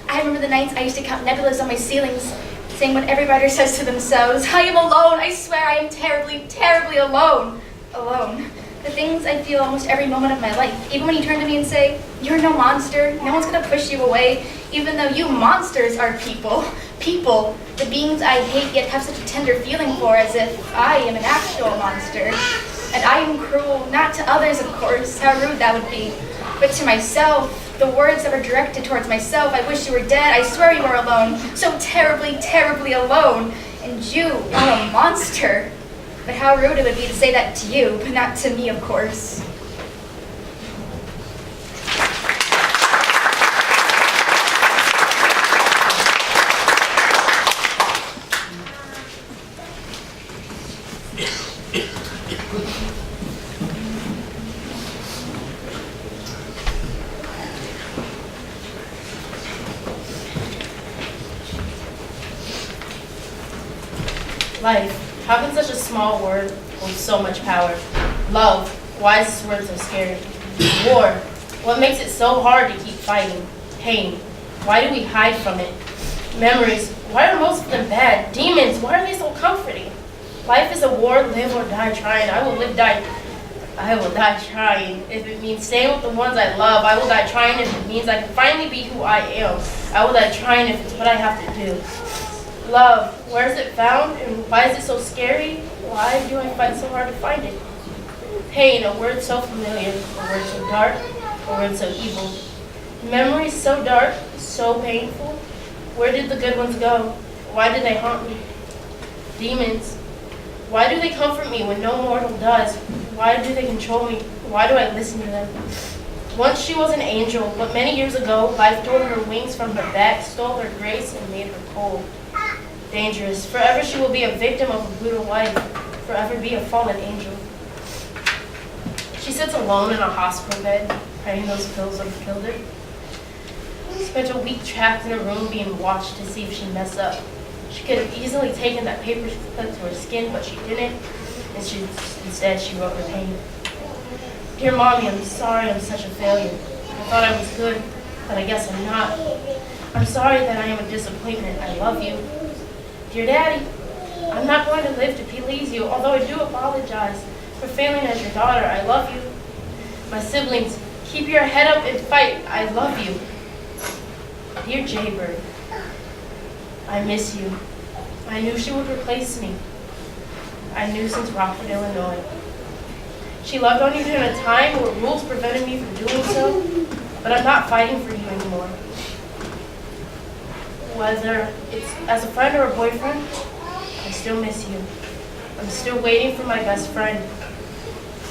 I remember the nights I used to count nebulas on my ceilings, saying what every writer says to themselves. I am alone. I swear I am terribly, terribly alone. Alone. The things I feel almost every moment of my life. Even when you turn to me and say, you're no monster. No one's going to push you away. Even though you monsters are people. People. The beings I hate yet have such a tender feeling for, as if I am an actual monster. And I am cruel, not to others, of course. How rude that would be. But to myself. The words that were directed towards myself. I wish you were dead. I swear you are alone. So terribly, terribly alone. And you are a monster. But how rude it would be to say that to you, but not to me, of course. Life. How can such a small word hold so much power? Love. Why is this word so scary? War. What makes it so hard to keep fighting? Pain. Why do we hide from it? Memories. Why are most of them bad? Demons. Why are they so comforting? Life is a war, live or die trying. I will die trying. If it means staying with the ones I love, I will die trying. If it means I can finally be who I am, I will die trying if it's what I have to do. Love, where is it found and why is it so scary? Why do I fight so hard to find it? Pain, a word so familiar, a word so dark, a word so evil. Memories so dark, so painful. Where did the good ones go? Why did they haunt me? Demons, why do they comfort me when no mortal does? Why do they control me? Why do I listen to them? Once she was an angel, but many years ago, life tore her wings from her back, stole her grace, and made her cold. Dangerous. Forever she will be a victim of a brutal life. Forever be a fallen angel. She sits alone in a hospital bed, praying those pills would have killed her. Spent a week trapped in a room being watched to see if she'd mess up. She could have easily taken that paper clip to her skin, but she didn't. Instead, she wrote her pain. Dear Mommy, I'm sorry I'm such a failure. I thought I was good, but I guess I'm not. I'm sorry that I am a disappointment. I love you. Dear Daddy, I'm not going to live to please you, although I do apologize for failing as your daughter. I love you. My siblings, keep your head up and fight. I love you. Dear Jaybird, I miss you. I knew she would replace me. I knew since Rockford, Illinois. She loved on you during a time where rules prevented me from doing so, but I'm not fighting for you anymore. Whether it's as a friend or a boyfriend, I still miss you. I'm still waiting for my best friend.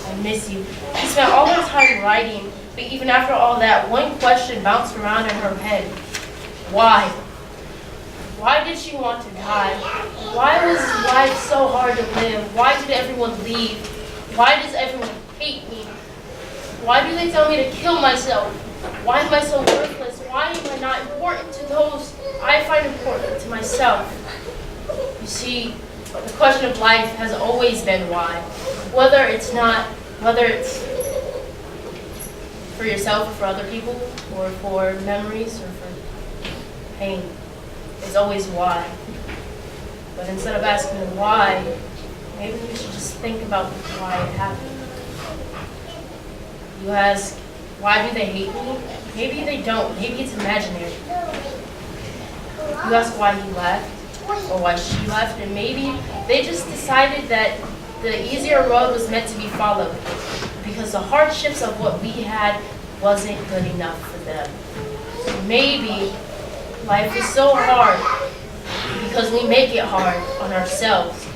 I miss you. She spent all her time writing, but even after all that, one question bounced around in her head. Why? Why did she want to die? Why was life so hard to live? Why did everyone leave? Why does everyone hate me? Why do they tell me to kill myself? Why am I so worthless? Why am I not important to those I find important to myself? You see, the question of life has always been why. Whether it's for yourself or for other people, or for memories, or for pain, it's always why. But instead of asking why, maybe we should just think about why it happened. You ask, why do they hate me? Maybe they don't. Maybe it's imaginary. You ask why he left, or why she left, and maybe they just decided that the easier road was meant to be followed, because the hardships of what we had wasn't good enough for them. Maybe life is so hard because we make it hard on ourselves.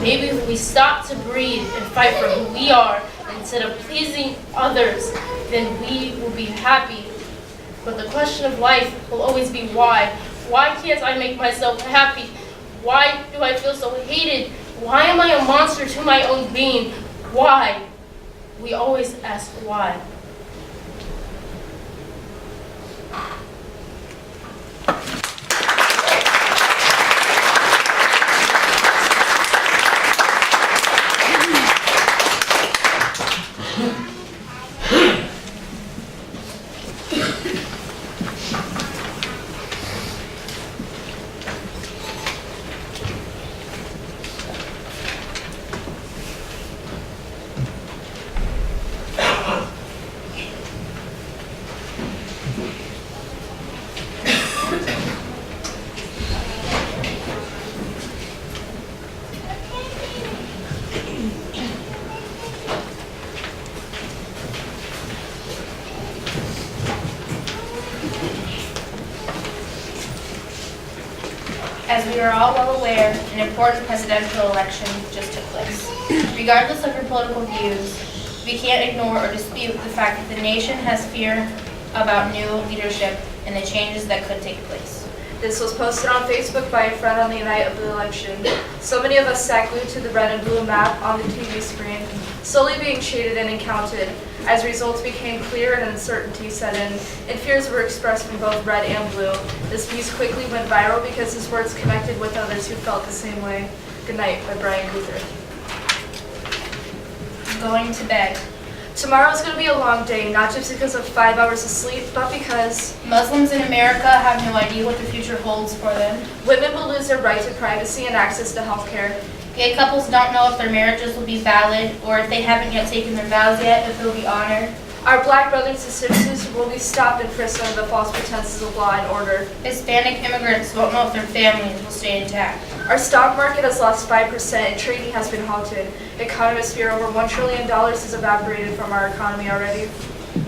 Maybe if we stop to breathe and fight for who we are instead of pleasing others, then we will be happy. But the question of life will always be why. Why can't I make myself happy? Why do I feel so hated? Why am I a monster to my own being? Why? We always ask why. As we are all well aware, an important presidential election just took place. Regardless of your political views, we can't ignore or dispute the fact that the nation has fear about new leadership and the changes that could take place. This was posted on Facebook by a friend on the night of the election. So many of us sat glued to the red and blue map on the TV screen, slowly being shaded and counted. As results became clear and uncertainty set in, and fears were expressed from both red and blue. This piece quickly went viral because his words connected with others who felt the same way. Good Night by Brian Guthrie. Going to bed. Tomorrow's going to be a long day, not just because of 5 hours of sleep, but because Muslims in America have no idea what the future holds for them. Women will lose their right to privacy and access to health care. Gay couples don't know if their marriages will be valid or if they haven't yet taken their vows yet, if they'll be honored. Our black brothers and sisters will be stopped and frisked under the false pretenses of law and order. Hispanic immigrants won't know if their families will stay intact. Our stock market has lost 5% and trading has been halted. Economists fear over $1 trillion has evaporated from our economy already.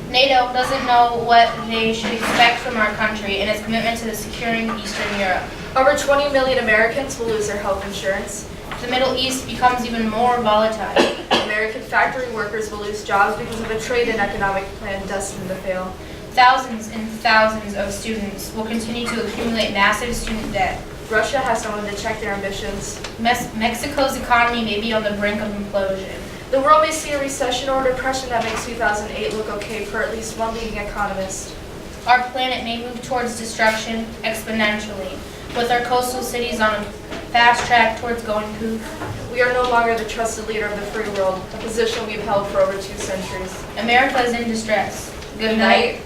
NATO doesn't know what they should expect from our country in its commitment to securing Eastern Europe. Over 20 million Americans will lose their health insurance. The Middle East becomes even more volatile. American factory workers will lose jobs because of a trade and economic plan destined to fail. Thousands and thousands of students will continue to accumulate massive student debt. Russia has no one to check their ambitions. Mexico's economy may be on the brink of implosion. The world may see a recession or depression that makes 2008 look okay for at least one leading economist. Our planet may move towards destruction exponentially, with our coastal cities on a fast track towards going poof. We are no longer the trusted leader of the free world, a position we've held for over 2 centuries. America is in distress. Good night.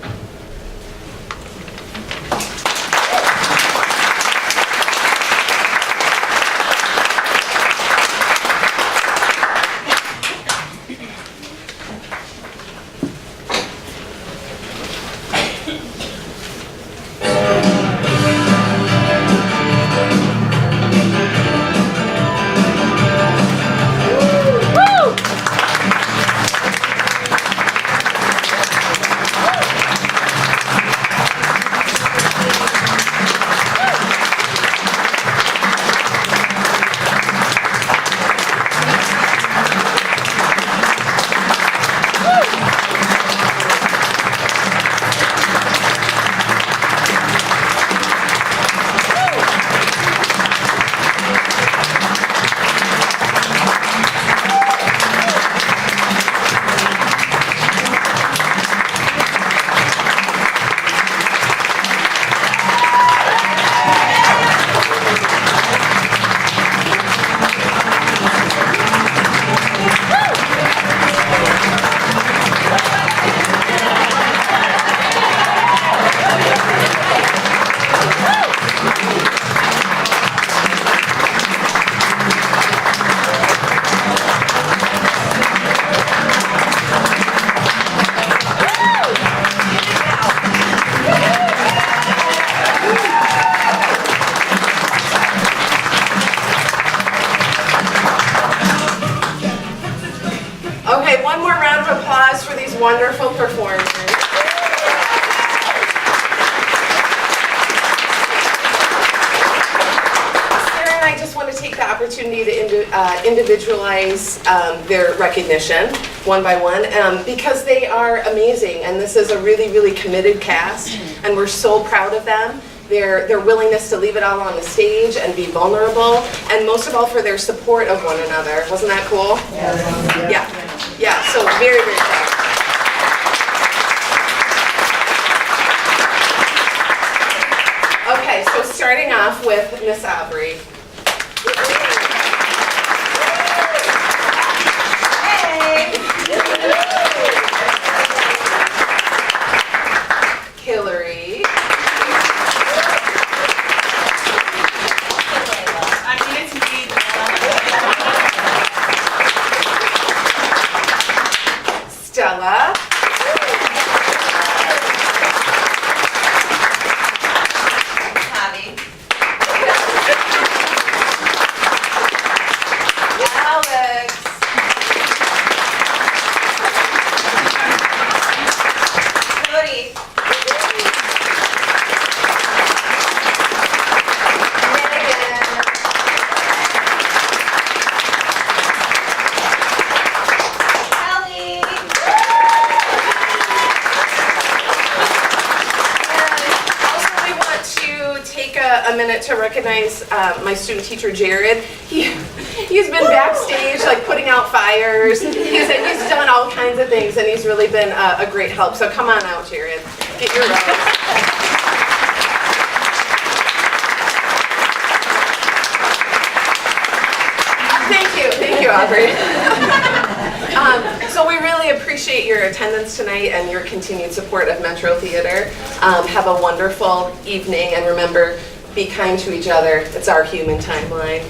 Wonderful performers. Sarah and I just want to take the opportunity to individualize their recognition one by one because they are amazing, and this is a really, really committed cast, and we're so proud of them. Their willingness to leave it all on the stage and be vulnerable, and most of all for their support of one another. Wasn't that cool? Yeah, so very, very proud. Okay, so starting off with Miss Aubrey. Hey! Hillary. Stella. A minute to recognize my student teacher Jared. He's been backstage like putting out fires. He's done all kinds of things, and he's really been a great help. So come on out, Jared. Get your rose. Thank you, Aubrey. So we really appreciate your attendance tonight and your continued support of Metro Theater. Have a wonderful evening, and remember, be kind to each other. It's our human timeline.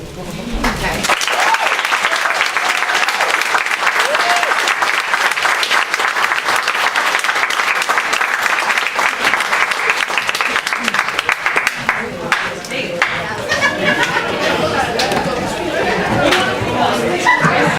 Okay.